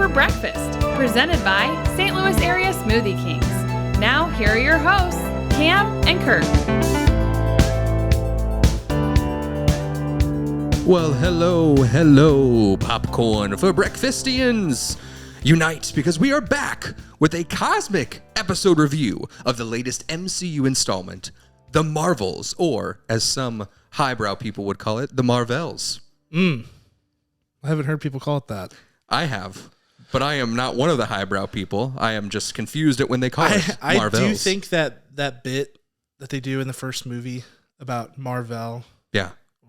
for Breakfast, presented by St. Louis Area Smoothie Kings. Now, here are your hosts, Cam and Kurt. Well, hello, popcorn for Breakfastians. Unite, because we are back with a cosmic episode review of the latest MCU installment, The Marvels, or as some highbrow people would call it, The Marvels. I haven't heard people call it that. I have, but I am not one of the highbrow people. I am just confused at when they call it Marvels. I do think that bit that they do in the first movie about Marvel,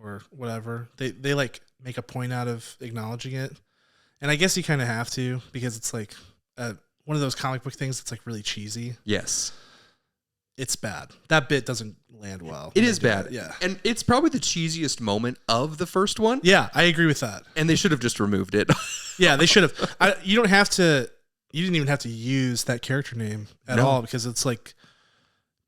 or whatever, they like make a point out of acknowledging it, and I guess you kind of have to, because it's like one of those comic book things that's like really cheesy. Yes. It's bad. That bit doesn't land well. It is bad. Yeah. And it's probably the cheesiest moment of the first one. Yeah, I agree with that. And they should have just removed it. Yeah, they should have. You didn't even have to use that character name at all, because it's like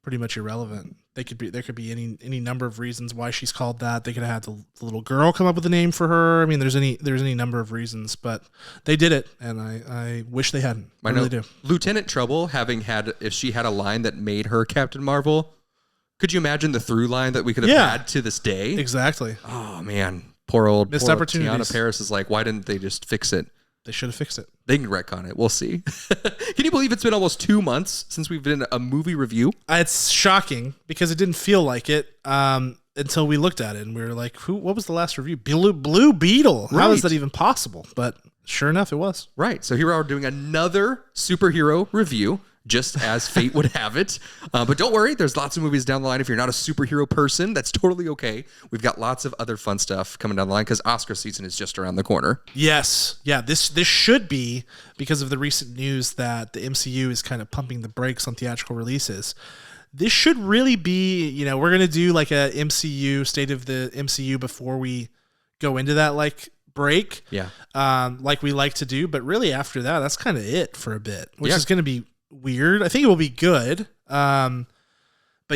pretty much irrelevant. There could be any number of reasons why she's called that. They could have had the little girl come up with a name for her. I mean, there's any number of reasons, but they did it, and I wish they hadn't. I really do. Lieutenant Trouble, if she had a line that made her Captain Marvel, could you imagine the through line that we could have had to this day? Exactly. Oh man, poor old opportunities. Teyonah Parris is like, why didn't they just fix it? They should have fixed it. They can retcon it. We'll see. Can you believe it's been almost 2 months since we've done a movie review? It's shocking, because it didn't feel like it until we looked at it, and we were like, what was the last review? Blue Beetle. How is that even possible? But sure enough, it was. Right. So here we are doing another superhero review, just as fate would have it. But don't worry, there's lots of movies down the line. If you're not a superhero person, that's totally okay. We've got lots of other fun stuff coming down the line, because Oscar season is just around the corner. Yes. Yeah, this should be, because of the recent news that the MCU is kind of pumping the brakes on theatrical releases. This should really be, we're going to do like a MCU, state of the MCU, before we go into that like break. Yeah. Like we like to do. But really after that, that's kind of it for a bit, which is going to be weird. I think it will be good. But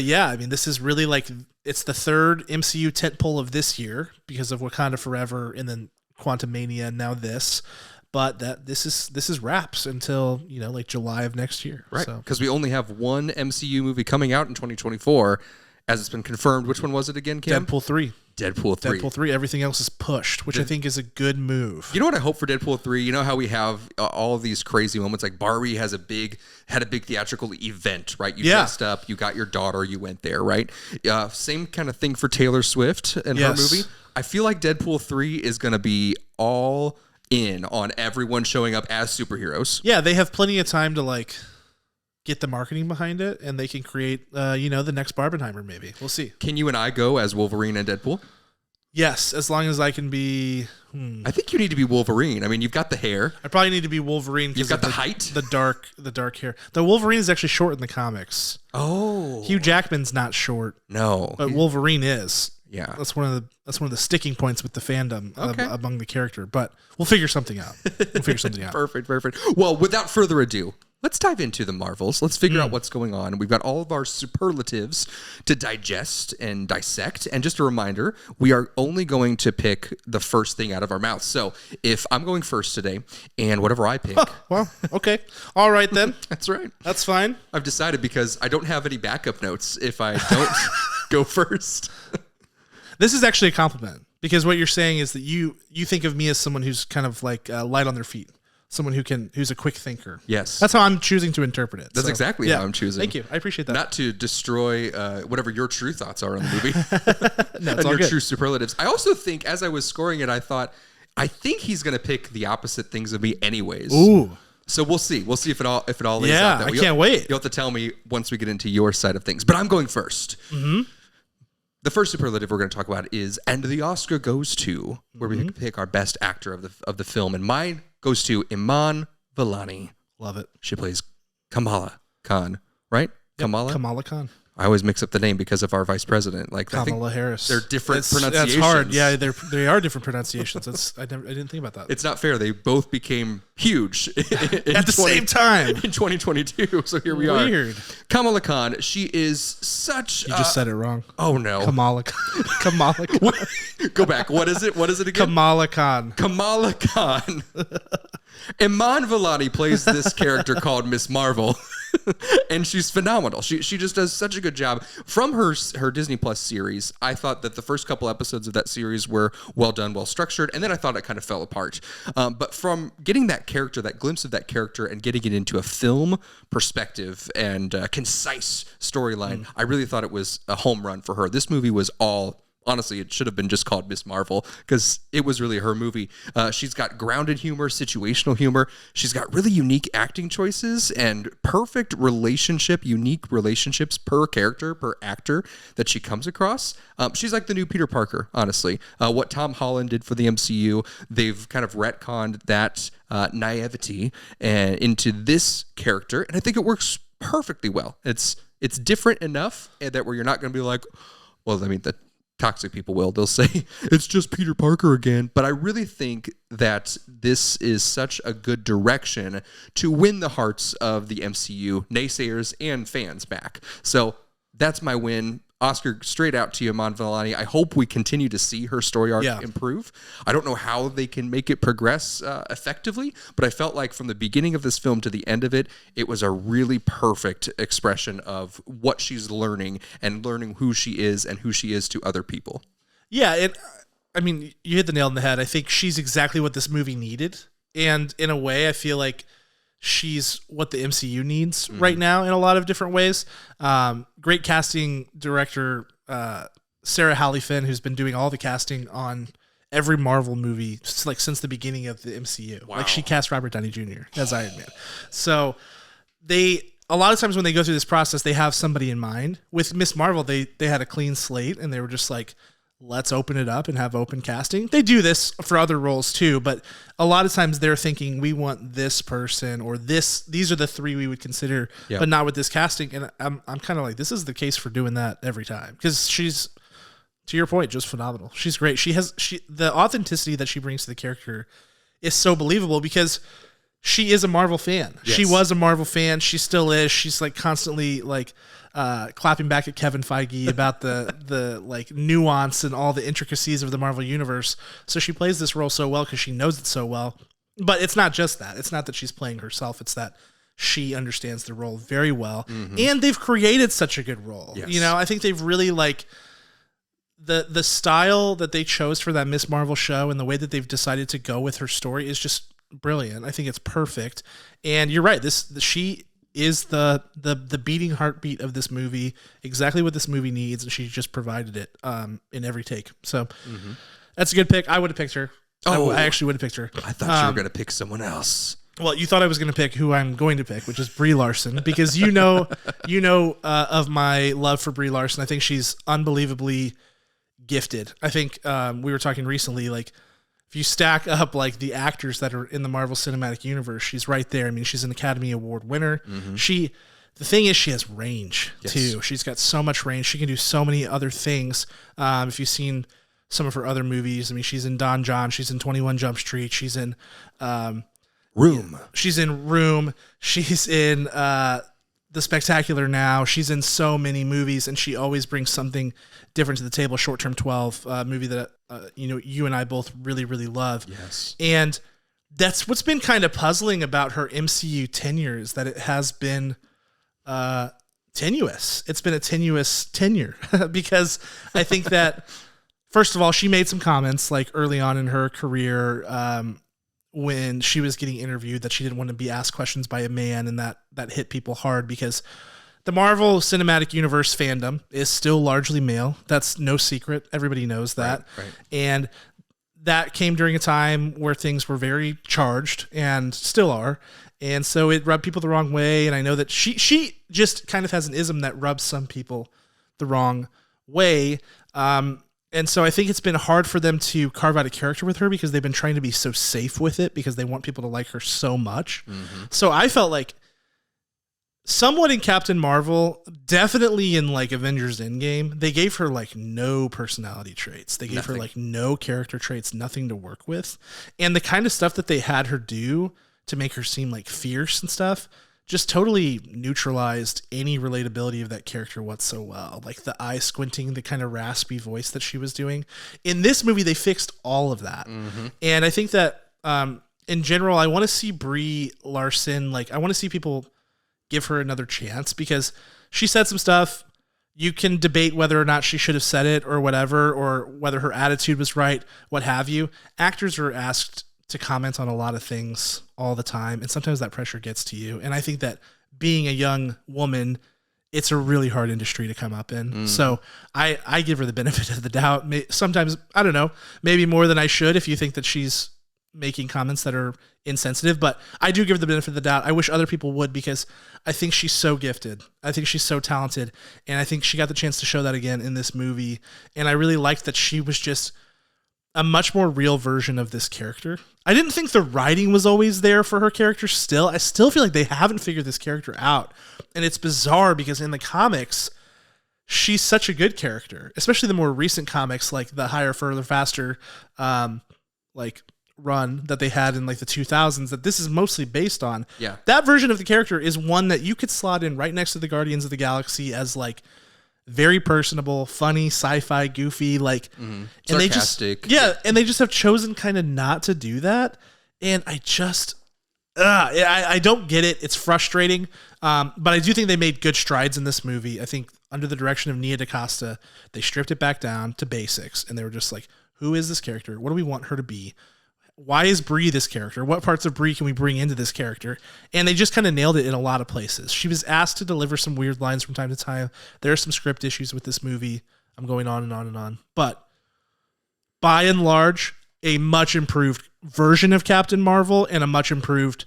yeah, I mean, this is really like, it's the third MCU tentpole of this year, because of Wakanda Forever and then Quantumania and now this. But this is wraps until, like July of next year. Right. Because we only have one MCU movie coming out in 2024, as it's been confirmed. Which one was it again, Cam? Deadpool 3. Deadpool 3. Everything else is pushed, which I think is a good move. You know what I hope for Deadpool 3? You know how we have all of these crazy moments, like Brie had a big theatrical event, right? You dressed up, you got your daughter, you went there, right? Same kind of thing for Taylor Swift and her movie. I feel like Deadpool 3 is going to be all in on everyone showing up as superheroes. Yeah, they have plenty of time to like get the marketing behind it, and they can create, the next Barbenheimer. Maybe we'll see. Can you and I go as Wolverine and Deadpool? Yes, as long as I can be. I think you need to be Wolverine. I mean, you've got the hair. I probably need to be Wolverine. You've got the height, the dark hair. The Wolverine is actually short in the comics. Oh, Hugh Jackman's not short. No, but Wolverine is. Yeah, that's one of the sticking points with the fandom among the character. But we'll figure something out. Perfect. Well, without further ado, let's dive into the Marvels. Let's figure out what's going on. We've got all of our superlatives to digest and dissect. And just a reminder, we are only going to pick the first thing out of our mouths. So if I'm going first today, and whatever I pick... well, okay. All right, then. That's right. That's fine. I've decided, because I don't have any backup notes if I don't go first. This is actually a compliment, because what you're saying is that you think of me as someone who's kind of like light on their feet. Someone who's a quick thinker. Yes. That's how I'm choosing to interpret it. That's exactly how I'm choosing. Think you. I appreciate that. Not to destroy whatever your true thoughts are on the movie. No, it's and all your good. True superlatives. I also think, as I was scoring it, I think he's going to pick the opposite things of me anyways. Ooh. So we'll see. We'll see if it all lays out. Yeah, I can't wait. You'll have to tell me once we get into your side of things. But I'm going first. Mm-hmm. The first superlative we're going to talk about is, and the Oscar goes to, where we pick our best actor of the film. And mine goes to Iman Vellani. Love it. She plays Kamala Khan, right? Yep, Kamala Khan. I always mix up the name because of our vice president. Like Kamala Harris. They're different pronunciations. That's hard. Yeah, they are different pronunciations. I didn't think about that. It's not fair. They both became huge at the same time in 2022. So here we are. Weird. Kamala Khan. She is such. You just said it wrong. Oh no. Kamala Khan. Go back. What is it? What is it again? Kamala Khan. Kamala Khan. Iman Vellani plays this character called Miss Marvel. And she's phenomenal. She just does such a good job. From her Disney Plus series, I thought that the first couple episodes of that series were well done, well structured, and then I thought it kind of fell apart. But from getting that character, that glimpse of that character, and getting it into a film perspective and concise storyline, I really thought it was a home run for her. This movie was all... Honestly, it should have been just called Miss Marvel because it was really her movie. She's got grounded humor, situational humor. She's got really unique acting choices and unique relationships per character, per actor that she comes across. She's like the new Peter Parker, honestly. What Tom Holland did for the MCU, they've kind of retconned that naivety into this character, and I think it works perfectly well. It's different enough that where you're not going to be like, well, I mean, the toxic people they'll say it's just Peter Parker again, but I really think that this is such a good direction to win the hearts of the MCU naysayers and fans back. So that's my win. Oscar, straight out to you, Iman Vellani. I hope we continue to see her story arc improve. I don't know how they can make it progress effectively, but I felt like from the beginning of this film to the end of it, it was a really perfect expression of what she's learning and learning who she is and who she is to other people. Yeah, I mean, you hit the nail on the head. I think she's exactly what this movie needed. And in a way, I feel like she's what the MCU needs right now in a lot of different ways. Great casting director, Sarah Halley Finn, who's been doing all the casting on every Marvel movie since the beginning of the MCU. Wow. Like she cast Robert Downey Jr. as Iron Man. So a lot of times when they go through this process, they have somebody in mind. With Miss Marvel, they had a clean slate and they were just like, let's open it up and have open casting. They do this for other roles too, but a lot of times they're thinking we want this person or these are the three we would consider, but not with this casting. And I'm kind of like, this is the case for doing that every time because she's, to your point, just phenomenal. She's great. The authenticity that she brings to the character is so believable because she is a Marvel fan. Yes. She was a Marvel fan. She still is. She's like constantly like clapping back at Kevin Feige about the like nuance and all the intricacies of the Marvel universe. So she plays this role so well because she knows it so well. But it's not just that. It's not that she's playing herself. It's that she understands the role very well. Mm-hmm. And they've created such a good role. Yes. You know, I think they've really like the style that they chose for that Miss Marvel show and the way that they've decided to go with her story is just brilliant. I think it's perfect. And you're right. She is the beating heartbeat of this movie, exactly what this movie needs, and she just provided it in every take. So that's a good pick. I would have picked her. Oh, I actually would have picked her. I thought you were going to pick someone else. Well, you thought I was going to pick who I'm going to pick, which is Brie Larson, because you know of my love for Brie Larson. I think she's unbelievably gifted. I think we were talking recently, like, if you stack up like the actors that are in the Marvel Cinematic Universe, she's right there. I mean, she's an Academy Award winner. Mm-hmm. The thing is, she has range too. She's got so much range. She can do so many other things. If you've seen some of her other movies, I mean, she's in Don John. She's in 21 Jump Street. She's in Room. She's in Room. She's in The Spectacular Now. She's in so many movies, and she always brings something different to the table. Short Term 12, movie that you and I both really, really love. Yes. And that's what's been kind of puzzling about her MCU tenure is that it has been tenuous. It's been a tenuous tenure because I think that, first of all, she made some comments like early on in her career when she was getting interviewed that she didn't want to be asked questions by a man, and that hit people hard because the Marvel Cinematic Universe fandom is still largely male. That's no secret. Everybody knows that. Right. And that came during a time where things were very charged and still are. And so it rubbed people the wrong way. And I know that she just kind of has an ism that rubs some people the wrong way. And so I think it's been hard for them to carve out a character with her because they've been trying to be so safe with it because they want people to like her so much. Mm-hmm. So I felt like somewhat in Captain Marvel, definitely in like Avengers Endgame, they gave her like no personality traits. They gave her like no character traits, nothing to work with. And the kind of stuff that they had her do to make her seem like fierce and stuff just totally neutralized any relatability of that character whatsoever. Like the eye squinting, the kind of raspy voice that she was doing. In this movie, they fixed all of that. And I think that in general, I want to see Brie Larson, like I want to see people give her another chance because she said some stuff. You can debate whether or not she should have said it or whatever, or whether her attitude was right, what have you. Actors are asked to comment on a lot of things all the time, and sometimes that pressure gets to you. And I think that being a young woman, it's a really hard industry to come up in. So I give her the benefit of the doubt. Sometimes, I don't know, maybe more than I should if you think that she's making comments that are insensitive, but I do give her the benefit of the doubt. I wish other people would, because I think she's so gifted. I think she's so talented, and I think she got the chance to show that again in this movie. And I really liked that she was just a much more real version of this character. I didn't think the writing was always there for her character still. I still feel like they haven't figured this character out. And it's bizarre because in the comics, she's such a good character, especially the more recent comics, like the Higher, Further, Faster, like run that they had in like the 2000s that this is mostly based on. Yeah. That version of the character is one that you could slot in right next to the Guardians of the Galaxy as like very personable, funny, sci-fi, goofy, like, and sarcastic. And they just have chosen kind of not to do that. And I just, I don't get it. It's frustrating. But I do think they made good strides in this movie. I think under the direction of Nia DaCosta, they stripped it back down to basics, and they were just like, who is this character? What do we want her to be? Why is Brie this character? What parts of Brie can we bring into this character? And they just kind of nailed it in a lot of places. She was asked to deliver some weird lines from time to time. There are some script issues with this movie. I'm going on and on and on. But by and large, a much improved version of Captain Marvel and a much improved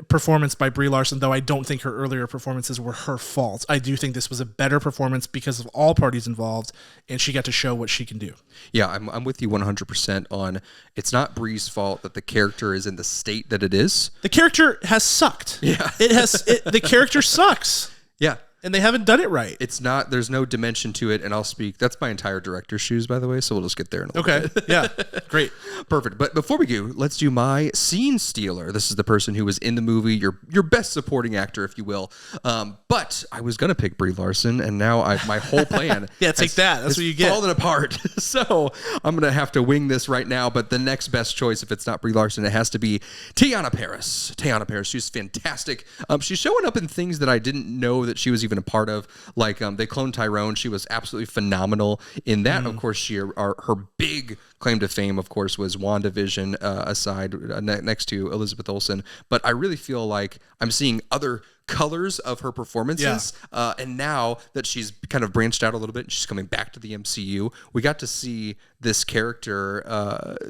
performance by Brie Larson, though I don't think her earlier performances were her fault. I do think this was a better performance because of all parties involved, and she got to show what she can do. Yeah, I'm with you 100% on it's not Brie's fault that the character is in the state that it is. The character has sucked. Yeah. The character sucks. Yeah. And they haven't done it right. It's not, there's no dimension to it, and I'll speak, that's my entire director's shoes, by the way, so we'll just get there in a little bit. Yeah, great. Perfect. But before we go, let's do my scene stealer. This is the person who was in the movie, your best supporting actor, if you will. But I was going to pick Brie Larson, and now my whole plan take that. That's what you get. Fallen apart. So I'm going to have to wing this right now, but the next best choice, if it's not Brie Larson, it has to be Teyonah Parris. Teyonah Parris, she's fantastic. She's showing up in things that I didn't know that she was even a part of, like they cloned Tyrone. She was absolutely phenomenal in that. Of course, her big claim to fame, of course, was WandaVision, aside next to Elizabeth Olsen. But I really feel like I'm seeing other colors of her performances, and now that she's kind of branched out a little bit and she's coming back to the MCU, we got to see this character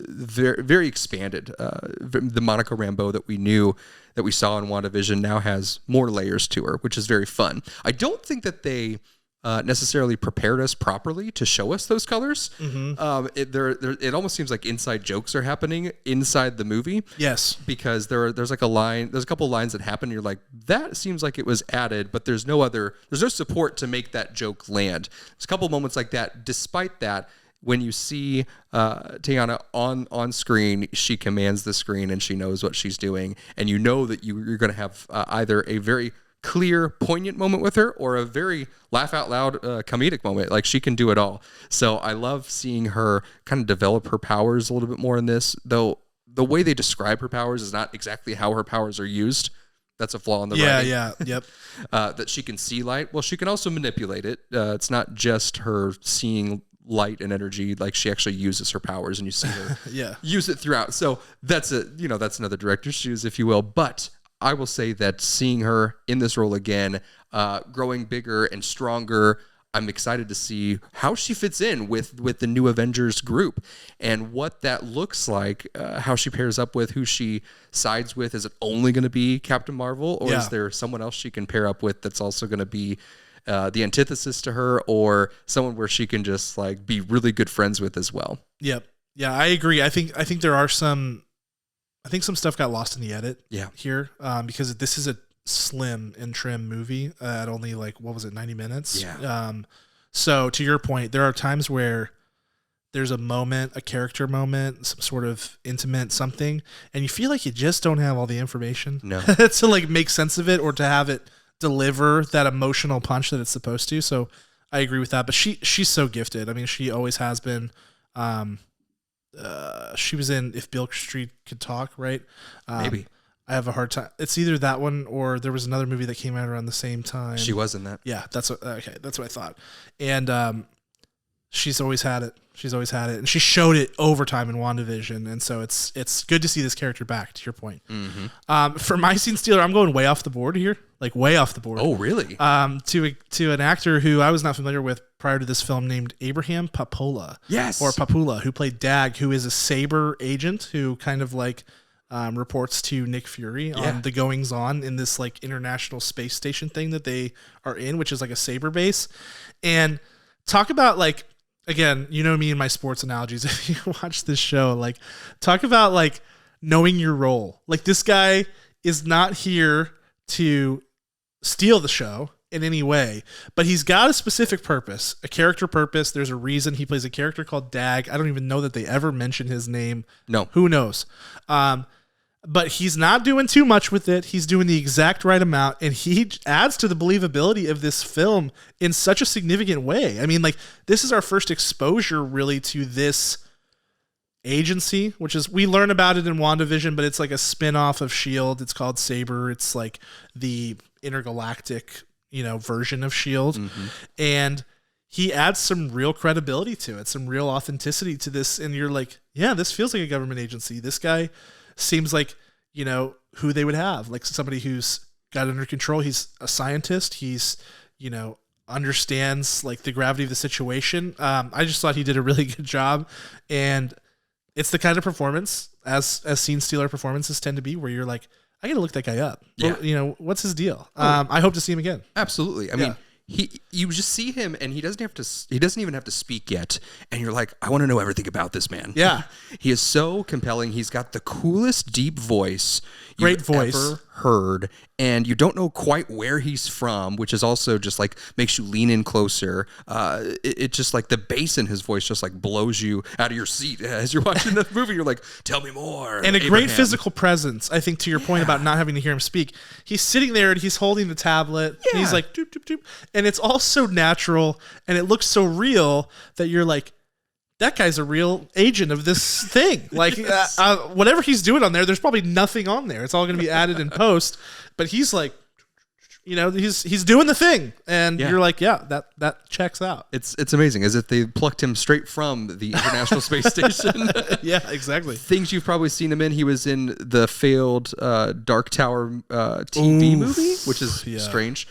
very, very expanded. The Monica Rambeau that we saw in WandaVision now has more layers to her, which is very fun. I don't think that they necessarily prepared us properly to show us those colors. It almost seems like inside jokes are happening inside the movie. Yes, because there's a couple lines that happen. And you're like, that seems like it was added, but there's no support to make that joke land. There's a couple moments like that. Despite that, when you see Teyonah on screen, she commands the screen and she knows what she's doing, and you know that you're going to have either a very clear, poignant moment with her or a very laugh out loud comedic moment. Like, she can do it all. So I love seeing her kind of develop her powers a little bit more in this, though the way they describe her powers is not exactly how her powers are used. That's a flaw in the writing. Yep. That she can see light. Well, she can also manipulate it. It's not just her seeing light and energy, like she actually uses her powers, and you see her use it throughout. So that's another director's shoes, if you will. But I will say that seeing her in this role again, growing bigger and stronger, I'm excited to see how she fits in with the new Avengers group and what that looks like, how she pairs up with, who she sides with. Is it only going to be Captain Marvel, or is there someone else she can pair up with that's also going to be the antithesis to her, or someone where she can just like be really good friends with as well? Yep. Yeah, I agree. I think there are some stuff got lost in the edit here, because this is a slim and trim movie at only like, what was it, 90 minutes? Yeah. So to your point, there are times where there's a moment, a character moment, some sort of intimate something, and you feel like you just don't have all the information to like make sense of it or to have it deliver that emotional punch that it's supposed to. So I agree with that. But she's so gifted. I mean, she always has been. She was in If Beale Street Could Talk, right? Maybe. I have a hard time. It's either that one or there was another movie that came out around the same time. She was in that. Yeah, that's what I thought. And she's always had it. And she showed it overtime in WandaVision. And so it's good to see this character back, to your point. Mm-hmm. For my scene stealer, I'm going way off the board here. Like way off the board. Oh, really? To an actor who I was not familiar with prior to this film named Abraham Papola. Yes. Or Papula, who played Dag, who is a Saber agent who kind of like reports to Nick Fury on the goings on in this like international space station thing that they are in, which is like a Saber base. And talk about like, again, you know me and my sports analogies. If you watch this show, like talk about like knowing your role. Like this guy is not here to steal the show in any way, but he's got a specific purpose, a character purpose. There's a reason he plays a character called Dag. I don't even know that they ever mention his name. No. Who knows? But he's not doing too much with it. He's doing the exact right amount, and he adds to the believability of this film in such a significant way. I mean, like, this is our first exposure, really, to this agency, which is, we learn about it in WandaVision, but it's like a spin-off of S.H.I.E.L.D. It's called Saber. It's like the intergalactic, version of S.H.I.E.L.D. Mm-hmm. And he adds some real credibility to it, some real authenticity to this, and you're like, yeah, this feels like a government agency. This guy seems like, who they would have, like somebody who's got it under control. He's a scientist. He's, understands like the gravity of the situation. I just thought he did a really good job, and it's the kind of performance as scene stealer performances tend to be, where you're like, I got to look that guy up. Yeah. Well, what's his deal? I hope to see him again. Absolutely. I mean, you just see him, and he doesn't even have to speak yet, and you're like, I want to know everything about this man. Yeah. He is so compelling. He's got the coolest deep voice Great voice. Ever heard, and you don't know quite where he's from, which is also just like makes you lean in closer. It just like the bass in his voice just like blows you out of your seat as you're watching the movie. You're like, tell me more. And a great physical presence. I think to your point about not having to hear him speak, he's sitting there and he's holding the tablet. Yeah. And he's like, doop, doop, doop. And it's all so natural and it looks so real that you're like, that guy's a real agent of this thing. Like, yes. Whatever he's doing on there, there's probably nothing on there. It's all going to be added in post. But he's like, he's doing the thing, and you're like, yeah, that checks out. It's amazing, as if they plucked him straight from the International Space Station. Yeah, exactly. Things you've probably seen him in. He was in the failed Dark Tower TV movie, which is strange.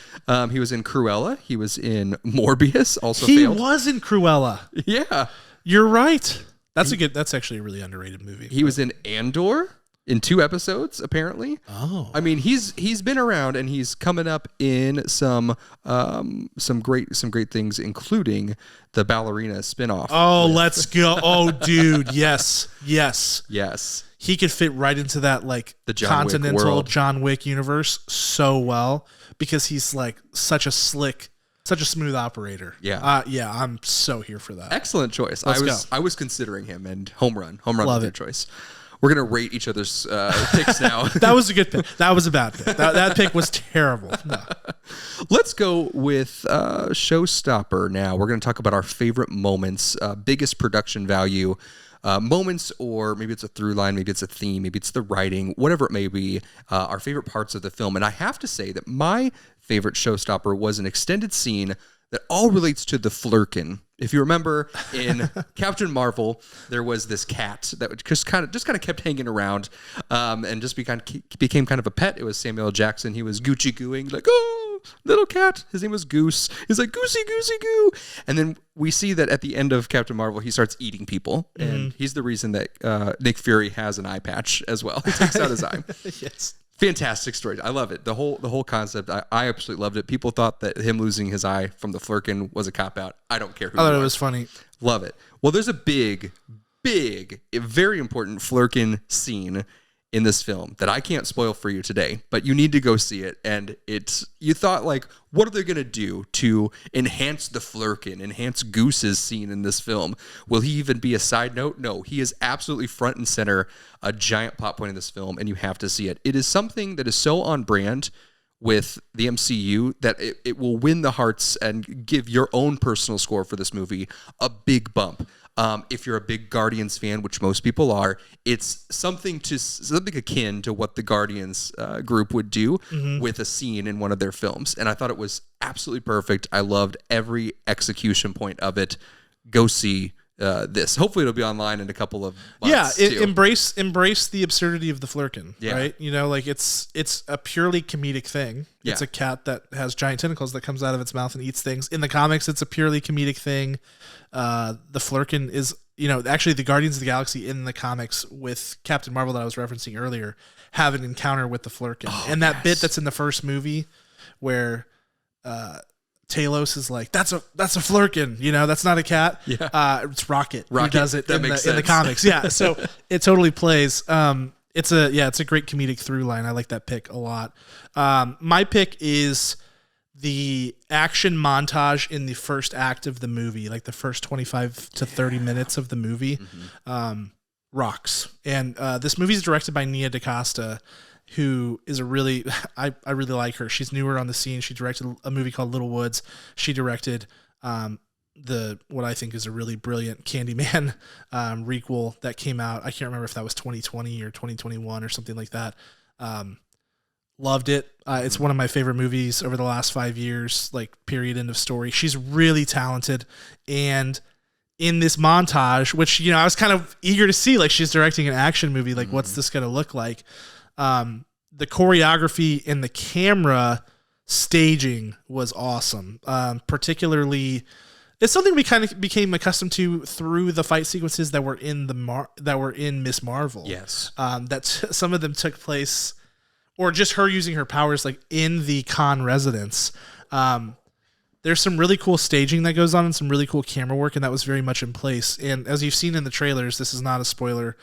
He was in Cruella. He was in Morbius, also failed. He was in Cruella. Yeah. You're right. That's actually a really underrated movie. He was in Andor in 2 episodes, apparently. Oh. I mean, he's been around, and he's coming up in some great things, including the ballerina spinoff. Oh, let's go. Oh, dude. Yes. He could fit right into that like the continental John Wick universe so well, because he's like such a smooth operator. Yeah. I'm so here for that. Excellent choice. I was considering him, and home run Love with your choice. We're going to rate each other's picks now. That was a good pick. That was a bad pick. That pick was terrible. No. Let's go with Showstopper now. We're going to talk about our favorite moments, biggest production value moments, or maybe it's a through line, maybe it's a theme, maybe it's the writing, whatever it may be, our favorite parts of the film. And I have to say that my favorite Showstopper was an extended scene that all relates to the Flurkin. If you remember, in Captain Marvel, there was this cat that just kind of kept hanging around, and just became kind of a pet. It was Samuel L. Jackson. He was Gucci gooing, like, oh, little cat. His name was Goose. He's like, goosey, goosey, goo. And then we see that at the end of Captain Marvel, he starts eating people, and he's the reason that Nick Fury has an eye patch as well. He takes out his eye. Yes. Fantastic story. I love it. The whole concept. I absolutely loved it. People thought that him losing his eye from the Flurkin was a cop-out. I don't care who. I thought it was funny. Love it. Well, there's a big, very important Flurkin scene in this film that I can't spoil for you today, but you need to go see it. And you thought, like, what are they going to do to enhance the Flurkin, enhance Goose's scene in this film? Will he even be a side note? No, he is absolutely front and center, a giant plot point in this film, and you have to see it. It is something that is so on brand with the MCU that it will win the hearts and give your own personal score for this movie a big bump. If you're a big Guardians fan, which most people are, it's something akin to what the Guardians group would do with a scene in one of their films. And I thought it was absolutely perfect. I loved every execution point of it. Go see this. Hopefully it'll be online in a couple of months. Yeah, embrace the absurdity of the Flurkin, right? You know, like it's a purely comedic thing. Yeah. It's a cat that has giant tentacles that comes out of its mouth and eats things. In the comics, it's a purely comedic thing. The Flurkin is, actually the Guardians of the Galaxy in the comics with Captain Marvel that I was referencing earlier have an encounter with the Flurkin. And that bit that's in the first movie where Talos is like, that's a Flurkin, that's not a cat. Yeah. It's Rocket who does it in the comics. Yeah. So it totally plays. It's a great comedic through line. I like that pick a lot. My pick is the action montage in the first act of the movie, like the first 25 to 30 minutes of the movie. Rocks. And this movie is directed by Nia DaCosta, who is I really like her. She's newer on the scene. She directed a movie called Little Woods. She directed what I think is a really brilliant Candyman requel that came out. I can't remember if that was 2020 or 2021 or something like that. Loved it. It's one of my favorite movies over the last 5 years, like period, end of story. She's really talented. And in this montage, which, I was kind of eager to see, like she's directing an action movie. Like what's this going to look like? The choreography and the camera staging was awesome. Particularly, it's something we kind of became accustomed to through the fight sequences that were in Ms. Marvel. Yes, that some of them took place, or just her using her powers, like in the Khan residence. There's some really cool staging that goes on and some really cool camera work, and that was very much in place. And as you've seen in the trailers, this is not a spoiler.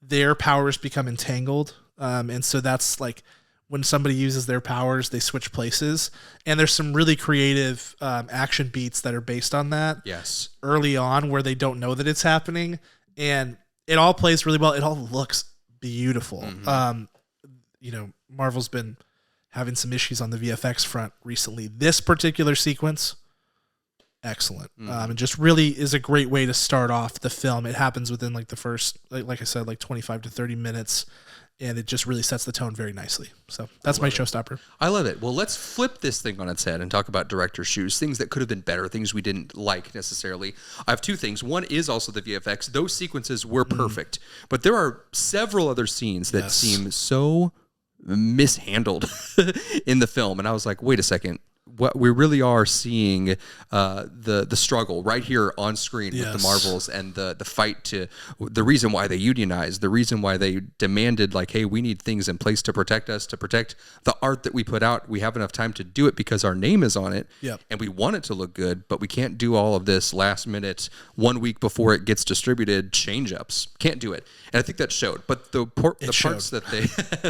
Their powers become entangled. And so that's like when somebody uses their powers, they switch places. And there's some really creative action beats that are based on that. Yes. Early on where they don't know that it's happening. And it all plays really well. It all looks beautiful. Marvel's been having some issues on the VFX front recently. This particular sequence, excellent. And just really is a great way to start off the film. It happens within like the first, like I said, like 25 to 30 minutes, and it just really sets the tone very nicely. So that's my showstopper. I love it. Well, let's flip this thing on its head and talk about director's shoes, things that could have been better, things we didn't like necessarily. I have two things. One is also the VFX. Those sequences were perfect, but there are several other scenes that seem so mishandled in the film, and I was like, wait a second, what we really are seeing the struggle right here on screen with the Marvels, and the fight to the reason why they unionized, the reason why they demanded, like, hey, we need things in place to protect us, to protect the art that we put out. We have enough time to do it because our name is on it, and we want it to look good, but we can't do all of this last minute, 1 week before it gets distributed, change ups. Can't do it. And I think that showed. But the parts that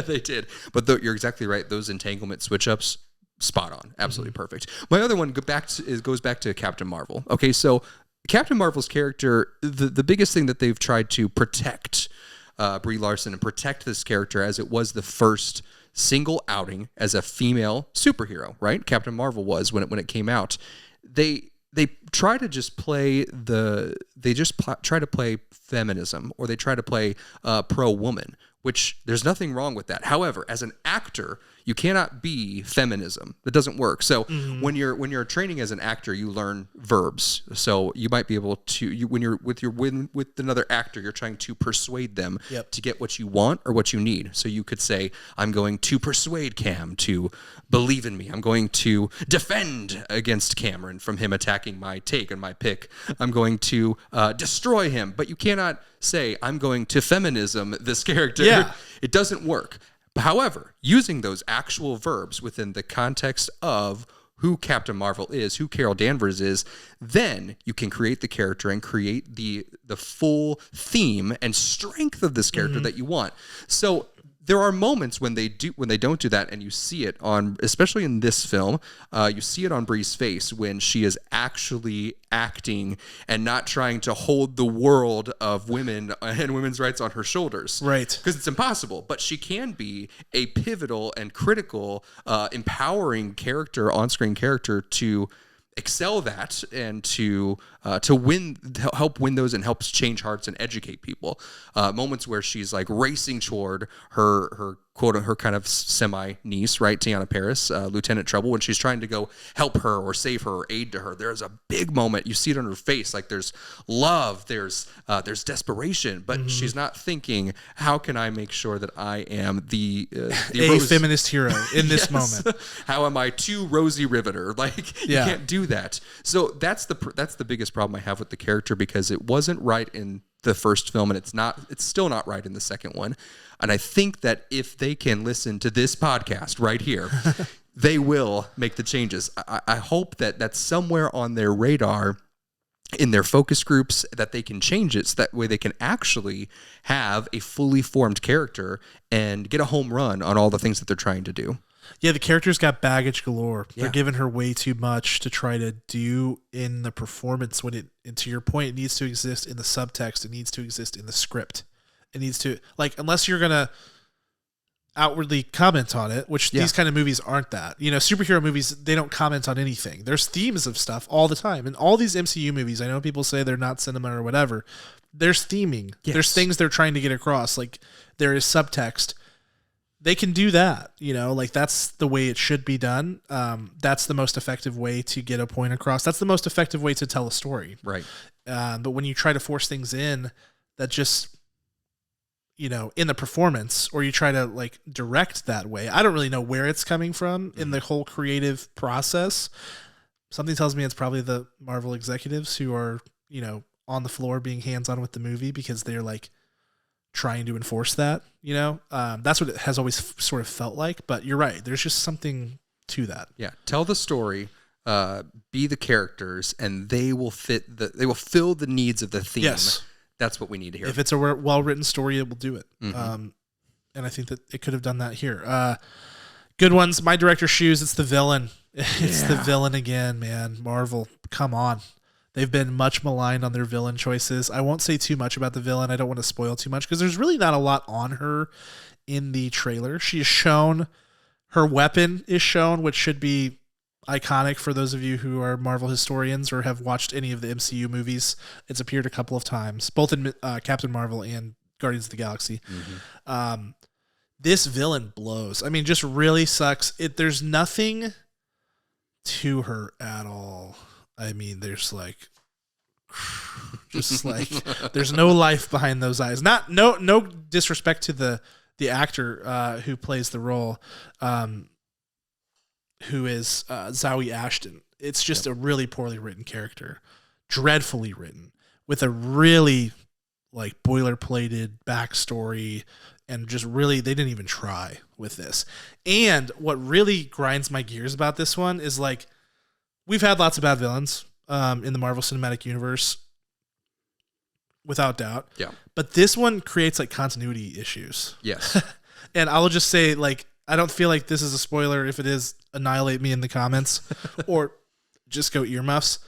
they did, but you're exactly right. Those entanglement switch ups, spot on, absolutely perfect. My other one goes back to Captain Marvel. Okay, so Captain Marvel's character, the biggest thing that they've tried to protect Brie Larson and protect this character, as it was the first single outing as a female superhero, right? Captain Marvel was when it came out. They try to just play try to play feminism, or they try to play pro woman, which there's nothing wrong with that. However, as an actor, you cannot be feminism. That doesn't work. So when you're training as an actor, you learn verbs. So you might be able to, when you're with another actor, you're trying to persuade them to get what you want or what you need. So you could say, I'm going to persuade Cam to believe in me. I'm going to defend against Cameron from him attacking my take and my pick. I'm going to destroy him. But you cannot say, I'm going to feminism this character. Yeah. It doesn't work. However, using those actual verbs within the context of who Captain Marvel is, who Carol Danvers is, then you can create the character and create the full theme and strength of this character that you want. So there are moments when they don't do that, and you see it on, especially in this film, you see it on Brie's face when she is actually acting and not trying to hold the world of women and women's rights on her shoulders. Right. Because it's impossible, but she can be a pivotal and critical, empowering character, on-screen character to excel that and to help win those and helps change hearts and educate people. Moments where she's like racing toward her kind of semi niece, right, Teyonah Parris, Lieutenant Trouble, when she's trying to go help her or save her or aid to her. There's a big moment. You see it on her face, like there's love, there's desperation, but she's not thinking, how can I make sure that I am the feminist hero in this moment? How am I too Rosie Riveter? Like you can't do that. So that's the biggest problem I have with the character, because it wasn't right in the first film, and it's still not right in the second one. And I think that if they can listen to this podcast right here, they will make the changes. I hope that that's somewhere on their radar in their focus groups, that they can change it so that way they can actually have a fully formed character and get a home run on all the things that they're trying to do. Yeah, the character's got baggage galore. Yeah. They're giving her way too much to try to do in the performance when and to your point, it needs to exist in the subtext. It needs to exist in the script. It needs to, like, unless you're going to outwardly comment on it, which these kind of movies aren't that. You know, superhero movies, they don't comment on anything. There's themes of stuff all the time. And all these MCU movies, I know people say they're not cinema or whatever. There's theming. Yes. There's things they're trying to get across. Like, there is subtext. They can do that, you know, like that's the way it should be done. That's the most effective way to get a point across. That's the most effective way to tell a story. Right. But when you try to force things in that just, you know, in the performance, or you try to like direct that way, I don't really know where it's coming from in the whole creative process. Something tells me it's probably the Marvel executives who are, you know, on the floor being hands-on with the movie, because they're like trying to enforce that, you know. That's what it has always sort of felt like. But you're right, there's just something to that. Yeah, tell the story, be the characters, and they will fill the needs of the theme. Yes, that's what we need to hear. If it's a well-written story, it will do it. And I think that it could have done that here. Good ones. My director's shoes. It's the villain. It's the villain again, man. Marvel, come on. They've been much maligned on their villain choices. I won't say too much about the villain. I don't want to spoil too much, because there's really not a lot on her in the trailer. She is shown, her weapon is shown, which should be iconic for those of you who are Marvel historians or have watched any of the MCU movies. It's appeared a couple of times, both in Captain Marvel and Guardians of the Galaxy. This villain blows. I mean, just really sucks. There's nothing to her at all. I mean, there's like, just like, there's no life behind those eyes. No disrespect to the actor who plays the role, who is Zawe Ashton. It's just a really poorly written character, dreadfully written, with a really like boilerplated backstory, and just really, they didn't even try with this. And what really grinds my gears about this one is like, we've had lots of bad villains in the Marvel Cinematic Universe, without doubt. Yeah. But this one creates like continuity issues. Yes. And I will just say, like, I don't feel like this is a spoiler. If it is, annihilate me in the comments or just go earmuffs.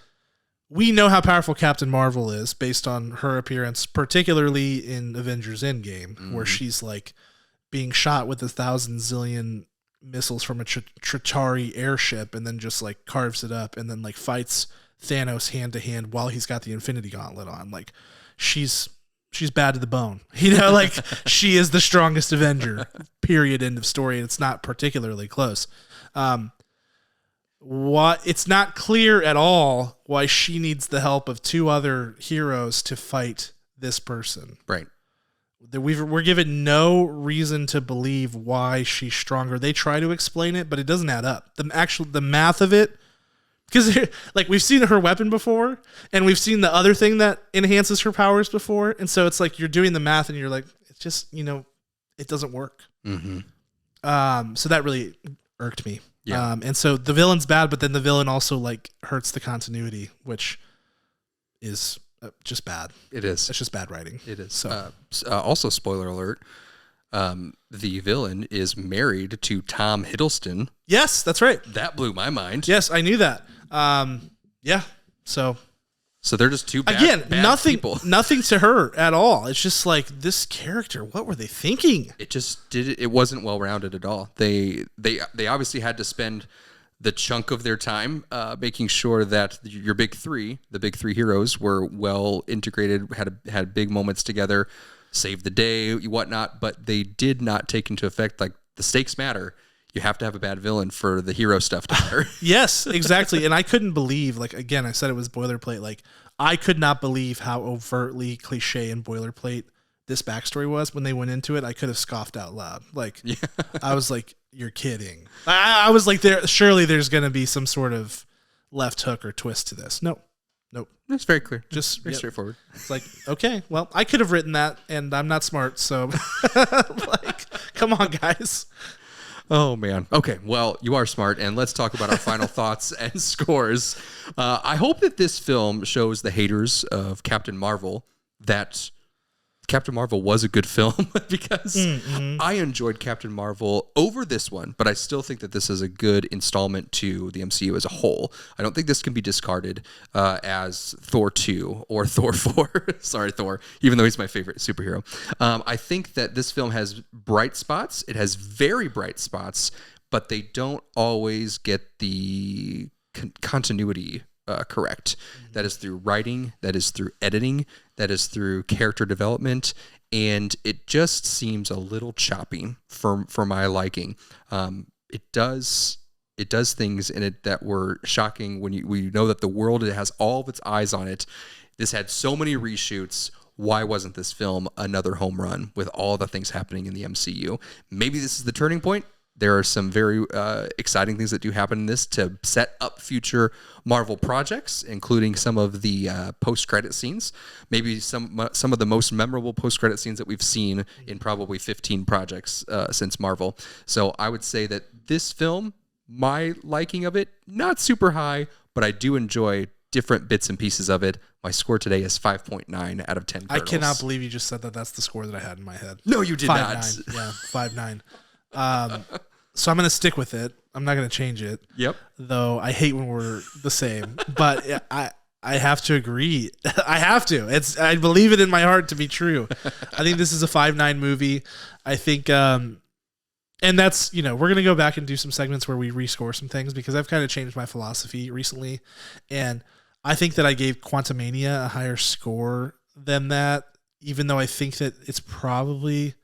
We know how powerful Captain Marvel is based on her appearance, particularly in Avengers Endgame, where she's like being shot with 1,000 zillion missiles from a Chitauri airship, and then just like carves it up, and then like fights Thanos hand to hand while he's got the Infinity Gauntlet on. Like, she's bad to the bone, you know, like she is the strongest Avenger, period, end of story. And it's not particularly close. It's not clear at all why she needs the help of two other heroes to fight this person. Right. We're given no reason to believe why she's stronger. They try to explain it, but it doesn't add up. The math of it, because like we've seen her weapon before, and we've seen the other thing that enhances her powers before, and so it's like you're doing the math, and you're like, it's just, you know, it doesn't work. So that really irked me. Yeah. And so the villain's bad, but then the villain also like hurts the continuity, which is just bad. It is. It's just bad writing. It is. So Also, spoiler alert, the villain is married to Tom Hiddleston. yes, that's right. That blew my mind. Yes, I knew that. Yeah. So they're just two bad nothing, people. nothing to her at all. It's just like this character. What were they thinking? It wasn't well rounded at all. They obviously had to spend the chunk of their time making sure that the big three heroes were well integrated, had big moments together, saved the day, whatnot. But they did not take into effect like the stakes matter. You have to have a bad villain for the hero stuff to matter. Yes, exactly. And I couldn't believe, like, again, I said it was boilerplate. Like, I could not believe how overtly cliche and boilerplate this backstory was when they went into it. I could have scoffed out loud. Like, yeah. I was like, you're kidding. I was like, surely there's going to be some sort of left hook or twist to this. Nope. It's very clear. Just very straightforward. It's like, okay, well, I could have written that, and I'm not smart. So, like, come on, guys. Oh, man. Okay, well, you are smart, and let's talk about our final thoughts and scores. I hope that this film shows the haters of Captain Marvel that Captain Marvel was a good film because I enjoyed Captain Marvel over this one, but I still think that this is a good installment to the MCU as a whole. I don't think this can be discarded as Thor 2 or Thor 4. Sorry, Thor, even though he's my favorite superhero. I think that this film has bright spots. It has very bright spots, but they don't always get the continuity correct. That is through writing, that is through editing, that is through character development, and it just seems a little choppy for my liking. It does things in it that were shocking when we know that the world, it has all of its eyes on it. This had so many reshoots. Why wasn't this film another home run with all the things happening in the MCU? Maybe this is the turning point. There are some very exciting things that do happen in this to set up future Marvel projects, including some of the post-credit scenes. Maybe some of the most memorable post-credit scenes that we've seen in probably 15 projects since Marvel. So I would say that this film, my liking of it, not super high, but I do enjoy different bits and pieces of it. My score today is 5.9 out of 10 kernels. I cannot believe you just said that. That's the score that I had in my head. No, you did 5.9. not. Yeah, 5.9. So I'm going to stick with it. I'm not going to change it. Yep. Though I hate when we're the same, but I have to agree. I have to. I believe it in my heart to be true. I think this is a 5.9 movie. I think, and that's, we're going to go back and do some segments where we rescore some things because I've kind of changed my philosophy recently. And I think that I gave Quantumania a higher score than that, even though I think that it's probably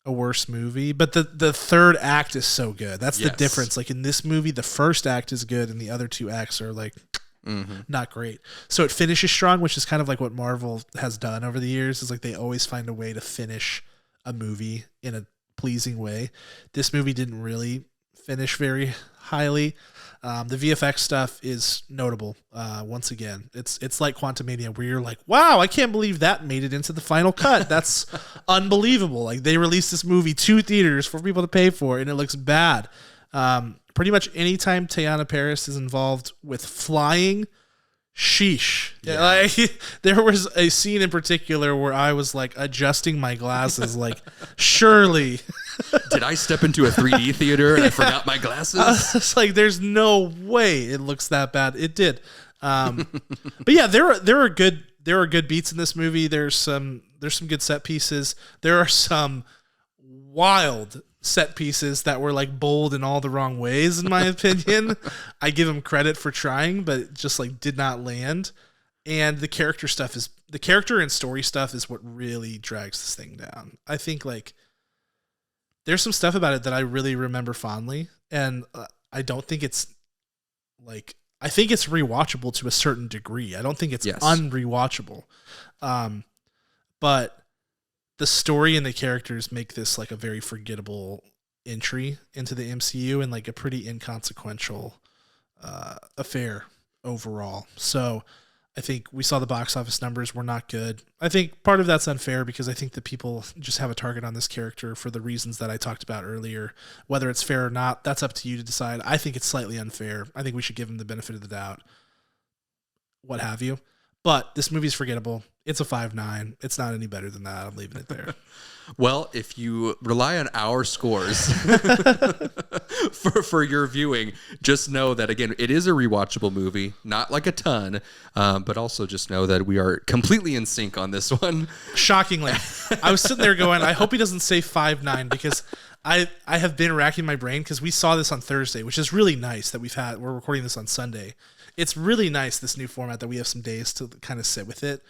a worse movie, but the third act is so good. That's the difference. Like in this movie, the first act is good and the other two acts are like not great. So it finishes strong, which is kind of like what Marvel has done over the years, is like they always find a way to finish a movie in a pleasing way. This movie didn't really finish very highly. The VFX stuff is notable. Once again, it's like Quantumania, where you're like, wow, I can't believe that made it into the final cut. That's unbelievable. Like they released this movie 2 theaters for people to pay for, and it looks bad. Pretty much anytime Teyonah Parris is involved with flying, sheesh. Yeah. Like there was a scene in particular where I was like adjusting my glasses, like surely. Did I step into a 3D theater and I forgot my glasses? It's like there's no way it looks that bad. It did. But yeah, there are good beats in this movie. There's some good set pieces. There are some wild set pieces that were like bold in all the wrong ways, in my opinion. I give them credit for trying, but it just like did not land. And the character and story stuff is what really drags this thing down. I think like there's some stuff about it that I really remember fondly, and I don't think it's like, I think it's rewatchable to a certain degree. I don't think it's unrewatchable. But the story and the characters make this like a very forgettable entry into the MCU and like a pretty inconsequential affair overall. So I think we saw the box office numbers were not good. I think part of that's unfair because I think that people just have a target on this character for the reasons that I talked about earlier. Whether it's fair or not, that's up to you to decide. I think it's slightly unfair. I think we should give him the benefit of the doubt. What have you. But this movie's forgettable. It's a 5.9. It's not any better than that. I'm leaving it there. Well, if you rely on our scores for your viewing, just know that, again, it is a rewatchable movie. Not like a ton, but also just know that we are completely in sync on this one. Shockingly. I was sitting there going, I hope he doesn't say 5.9 because I have been racking my brain because we saw this on Thursday, which is really nice that we're recording this on Sunday. It's really nice, this new format, that we have some days to kind of sit with it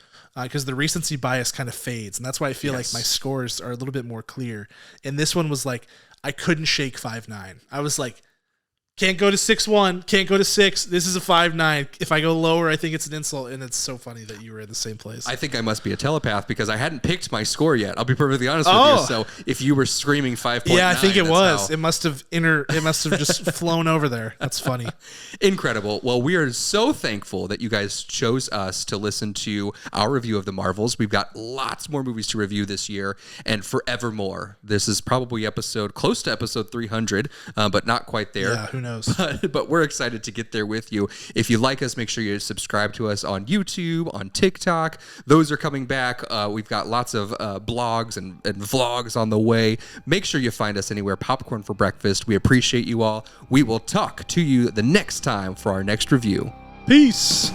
because the recency bias kind of fades. And that's why I feel like my scores are a little bit more clear. And this one was like, I couldn't shake 5.9. I was like, can't go to 6.1, can't go to 6. This is a 5.9. If I go lower, I think it's an insult. And it's so funny that you were in the same place. I think I must be a telepath because I hadn't picked my score yet. I'll be perfectly honest with you. So if you were screaming 5.9, yeah, I think it was. It must have just flown over there. That's funny. Incredible. Well, we are so thankful that you guys chose us to listen to our review of the Marvels. We've got lots more movies to review this year and forevermore. This is probably close to episode 300, but not quite there. Yeah, who knows? But we're excited to get there with you. If you like us, make sure you subscribe to us on YouTube, on TikTok. Those are coming back. We've got lots of blogs and vlogs on the way. Make sure you find us anywhere. Popcorn for breakfast. We appreciate you all. We will talk to you the next time for our next review. Peace.